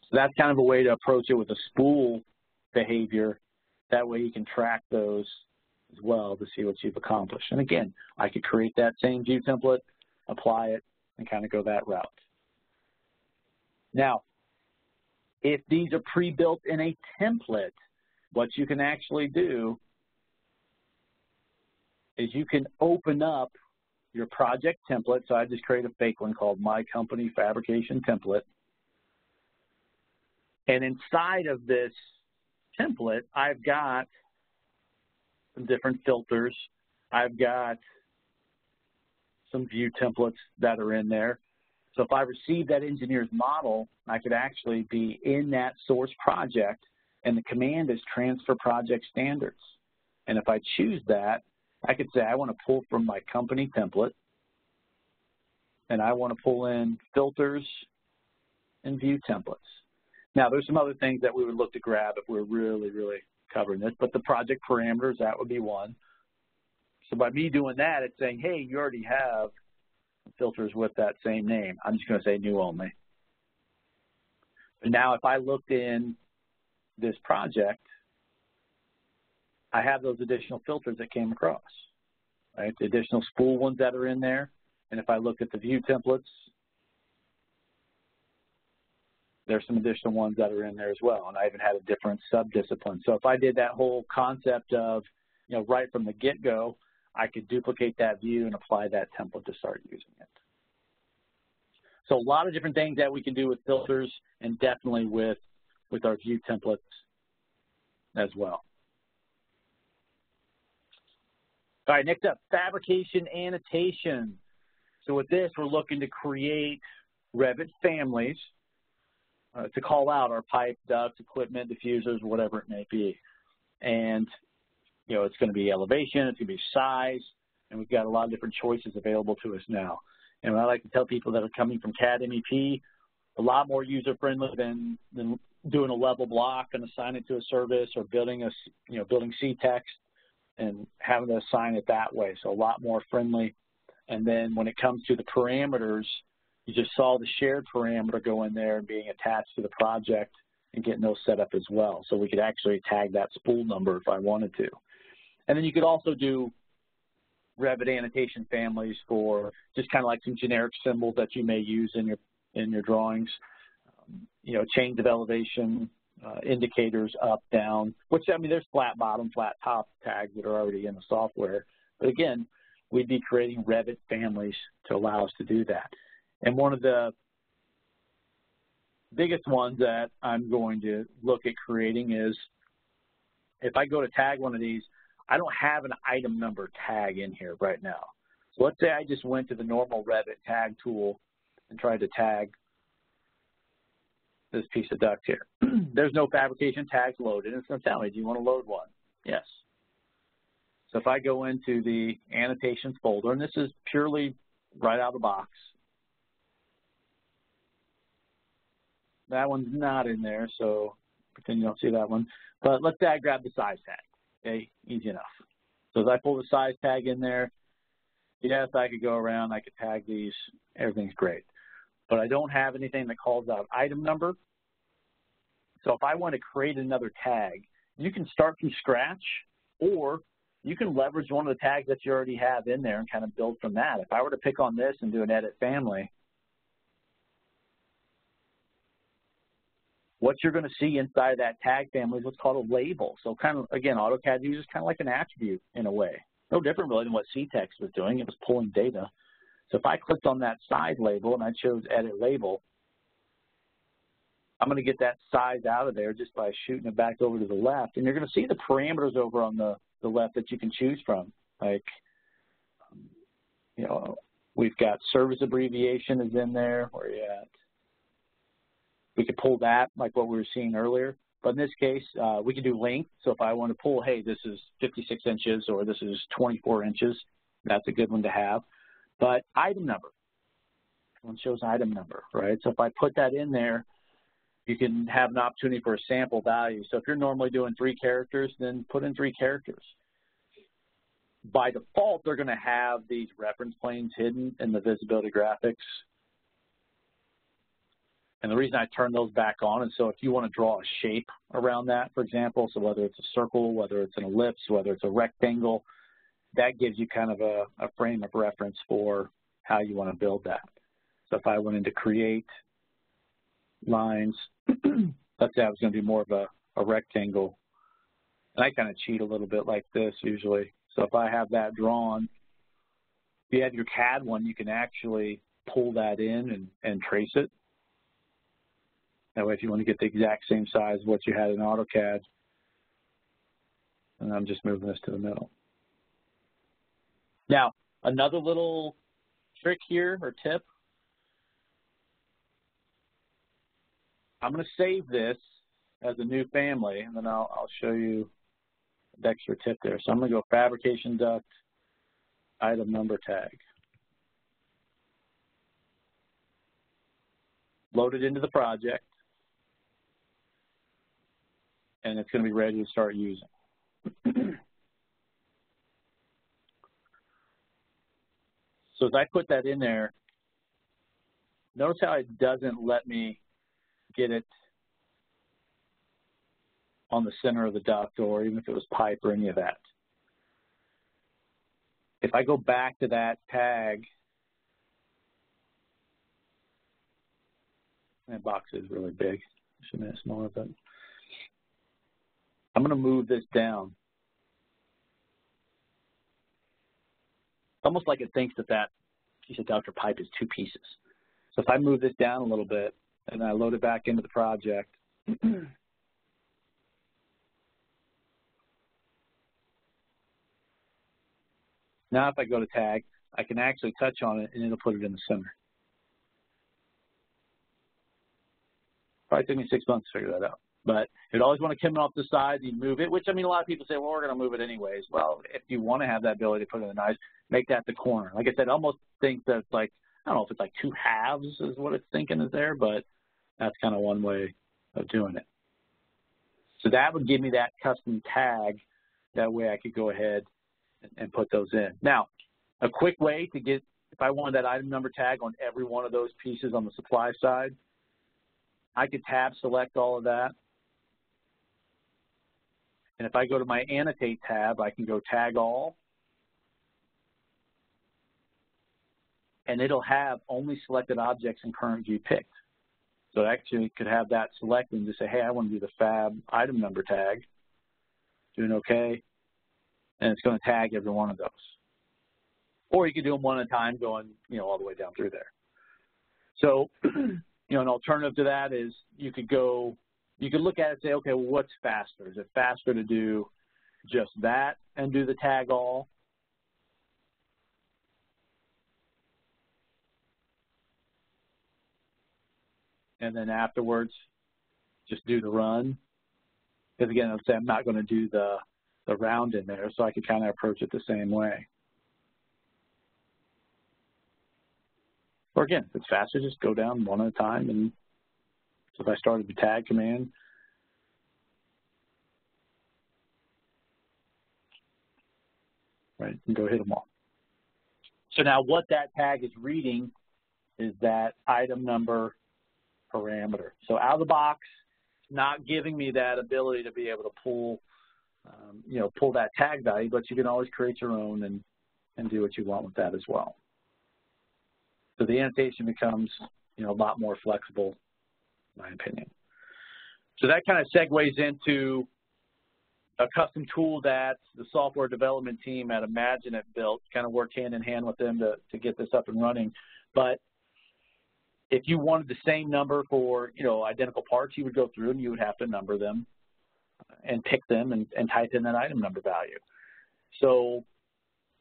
So that's kind of a way to approach it with a spool behavior. That way you can track those as well to see what you've accomplished. And again, I could create that same view template, apply it, and kind of go that route. Now, if these are pre-built in a template, what you can actually do is you can open up your project template. So I just created a fake one called My Company Fabrication Template. And inside of this template, I've got some different filters. I've got some view templates that are in there. So if I receive that engineer's model, I could actually be in that source project, and the command is transfer project standards. And if I choose that, I could say I want to pull from my company template, and I want to pull in filters and view templates. Now, there's some other things that we would look to grab if we're really, really covering this, but the project parameters, that would be one. So by me doing that, it's saying, hey, you already have filters with that same name. I'm just going to say new only. But now if I looked in this project, I have those additional filters that came across, right? The additional spool ones that are in there. And if I look at the view templates, there's some additional ones that are in there as well. And I even had a different sub-discipline. So if I did that whole concept of, you know, right from the get-go, I could duplicate that view and apply that template to start using it. So a lot of different things that we can do with filters, and definitely with our view templates as well. All right, next up, fabrication annotation. So with this, we're looking to create Revit families to call out our pipe, ducts, equipment, diffusers, whatever it may be. And, you know, it's going to be elevation, it's going to be size, and we've got a lot of different choices available to us now. And what I like to tell people that are coming from CAD MEP, a lot more user-friendly than doing a level block and assign it to a service, or building a, you know, building C-text and having to assign it that way. So a lot more friendly. And then when it comes to the parameters, you just saw the shared parameter go in there and being attached to the project and getting those set up as well. So we could actually tag that spool number if I wanted to. And then you could also do Revit annotation families for just kind of like some generic symbols that you may use in your drawings. You know, change of elevation, indicators up, down, which, I mean, there's flat bottom, flat top tags that are already in the software. But again, we'd be creating Revit families to allow us to do that. And one of the biggest ones that I'm going to look at creating is, if I go to tag one of these, I don't have an item number tag in here right now. So let's say I just went to the normal Revit tag tool and tried to tag this piece of duct here. There's no fabrication tags loaded. It's going to tell me, do you want to load one? Yes. So if I go into the annotations folder, and this is purely right out of the box. That one's not in there, so pretend you don't see that one. But let's say I grab the size tag. Okay, easy enough. So as I pull the size tag in there, yes, I could go around, I could tag these, everything's great. But I don't have anything that calls out item number. So if I want to create another tag, you can start from scratch, or you can leverage one of the tags that you already have in there and kind of build from that. If I were to pick on this and do an edit family, what you're going to see inside that tag family is what's called a label. So kind of, again, AutoCAD uses kind of like an attribute in a way. No different really than what CTEX was doing. It was pulling data. So if I clicked on that size label and I chose edit label, I'm going to get that size out of there just by shooting it back over to the left. And you're going to see the parameters over on the left that you can choose from. Like, you know, we've got service abbreviation is in there. Where are you at? We could pull that like what we were seeing earlier. But in this case, we can do length. So if I want to pull, hey, this is 56 inches or this is 24 inches, that's a good one to have. But item number, one shows item number, right? So if I put that in there, you can have an opportunity for a sample value. So if you're normally doing 3 characters, then put in 3 characters. By default, they're going to have these reference planes hidden in the visibility graphics. And the reason I turn those back on is so if you want to draw a shape around that, for example, so whether it's a circle, whether it's an ellipse, whether it's a rectangle, that gives you kind of a frame of reference for how you want to build that. So if I went into create lines, let's say I was going to do more of a rectangle, and I kind of cheat a little bit like this usually. So if I have that drawn, if you have your CAD one, you can actually pull that in and trace it. That way if you want to get the exact same size as what you had in AutoCAD, and I'm just moving this to the middle. Now, another little trick here or tip, I'm going to save this as a new family, and then I'll show you the extra tip there. So I'm going to go fabrication duct, item number tag. Load it into the project, and it's going to be ready to start using. So as I put that in there, notice how it doesn't let me get it on the center of the duct or even if it was pipe or any of that. If I go back to that tag, that box is really big. I should make it smaller, but I'm going to move this down. It's almost like it thinks that piece of duct or pipe is 2 pieces. So if I move this down a little bit and I load it back into the project, now if I go to tag, I can actually touch on it and it'll put it in the center. Probably took me 6 months to figure that out. But you'd always want to come off the side, you move it, which I mean a lot of people say, well, we're going to move it anyways. Well, if you want to have that ability to put it in the knife, make that the corner. Like I said, I almost think that like, I don't know if it's like 2 halves is what it's thinking is there, but that's kind of one way of doing it. So that would give me that custom tag. That way I could go ahead and put those in. Now, a quick way to get, if I wanted that item number tag on every one of those pieces on the supply side, I could tab select all of that. And if I go to my Annotate tab, I can go Tag All. And it'll have only selected objects in current view picked. So it actually could have that selected and just say, hey, I want to do the fab item number tag. Doing OK. And it's going to tag every one of those. Or you could do them one at a time going, all the way down through there. So, an alternative to that is you could look at it and say, okay, well, what's faster? Is it faster to do just that and do the tag all? And then afterwards, just do the run. Because again, I'll say I'm not going to do the round in there, so I can kind of approach it the same way. Or again, if it's faster, just go down one at a time. And so if I started the tag command, right, and go hit them all. So now what that tag is reading is that item number parameter. So out of the box, it's not giving me that ability to be able to pull, pull that tag value, but you can always create your own and do what you want with that as well. So the annotation becomes, a lot more flexible, in my opinion. So that kind of segues into a custom tool that the software development team at IMAGINiT built, kind of worked hand in hand with them to get this up and running. But if you wanted the same number for, identical parts, you would go through and you would have to number them and pick them and type in that item number value. So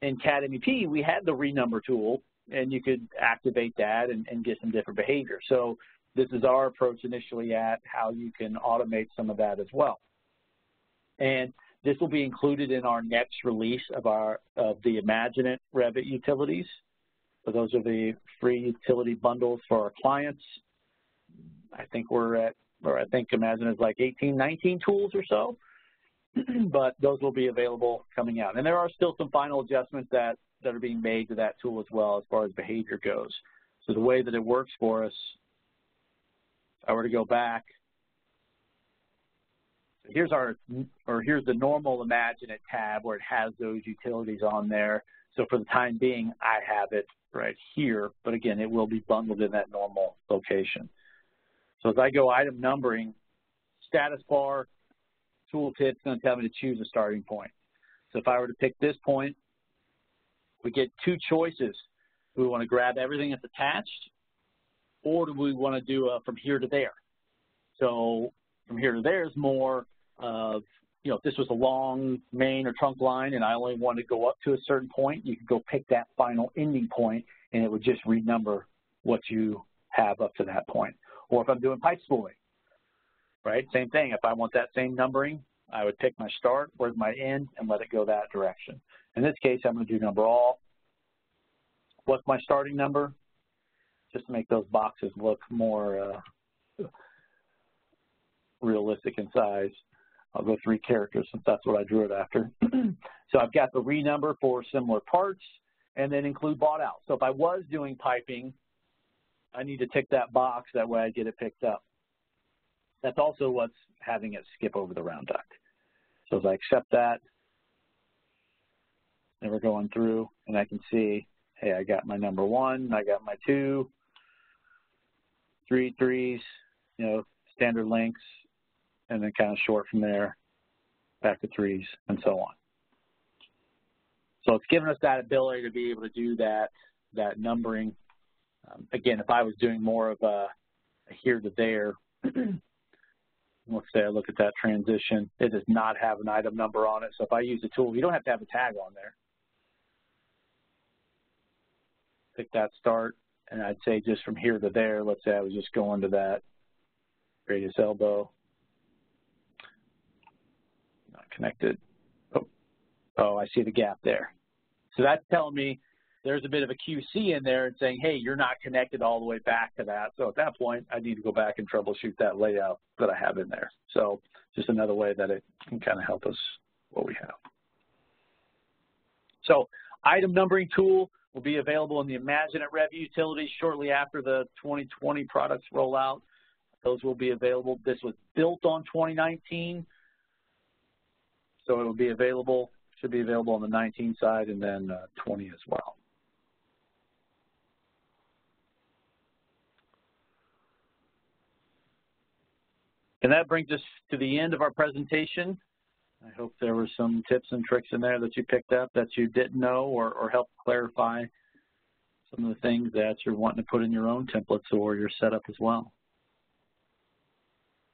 in CAD MEP, we had the renumber tool, and you could activate that and get some different behavior. So this is our approach initially at how you can automate some of that as well. And this will be included in our next release of the IMAGINiT Revit Utilities. So those are the free utility bundles for our clients. I think IMAGINiT is like 18, 19 tools or so, but those will be available coming out. And there are still some final adjustments that are being made to that tool as well as far as behavior goes. So the way that it works for us, if I were to go back, here's the normal IMAGINiT tab where it has those utilities on there. So for the time being, I have it right here, but again, it will be bundled in that normal location. So as I go item numbering, status bar, tooltip is going to tell me to choose a starting point. So if I were to pick this point, we get two choices. Do we want to grab everything that's attached, or do we want to do from here to there? So from here to there is more of, if this was a long main or trunk line and I only want to go up to a certain point, you could go pick that final ending point and it would just renumber what you have up to that point. Or if I'm doing pipe spooling, right, same thing. If I want that same numbering, I would pick my start, where's my end, and let it go that direction. In this case, I'm going to do number all. What's my starting number? Just to make those boxes look more realistic in size. I'll go 3 characters since that's what I drew it after. So I've got the renumber for similar parts and then include bought out. So if I was doing piping, I need to tick that box. That way I get it picked up. That's also what's having it skip over the round duct. So as I accept that, and we're going through, and I can see, hey, I got my number 1, I got my 2, 3 threes, standard lengths, and then kind of short from there, back to 3s, and so on. So it's given us that ability to be able to do that numbering. Again, if I was doing more of a here to there, let's say I look at that transition, it does not have an item number on it. So if I use the tool, you don't have to have a tag on there. Pick that start, and I'd say just from here to there, let's say I was just going to that radius elbow. Not connected. Oh, I see the gap there. So that's telling me there's a bit of a QC in there and saying, hey, you're not connected all the way back to that. So at that point, I need to go back and troubleshoot that layout that I have in there. So just another way that it can kind of help us what we have. So item numbering tool will be available in the IMAGINiT Revit Utilities shortly after the 2020 products roll out. Those will be available. This was built on 2019, so it will be available, should be available on the 19 side and then 20 as well. And that brings us to the end of our presentation. I hope there were some tips and tricks in there that you picked up that you didn't know or helped clarify some of the things that you're wanting to put in your own templates or your setup as well.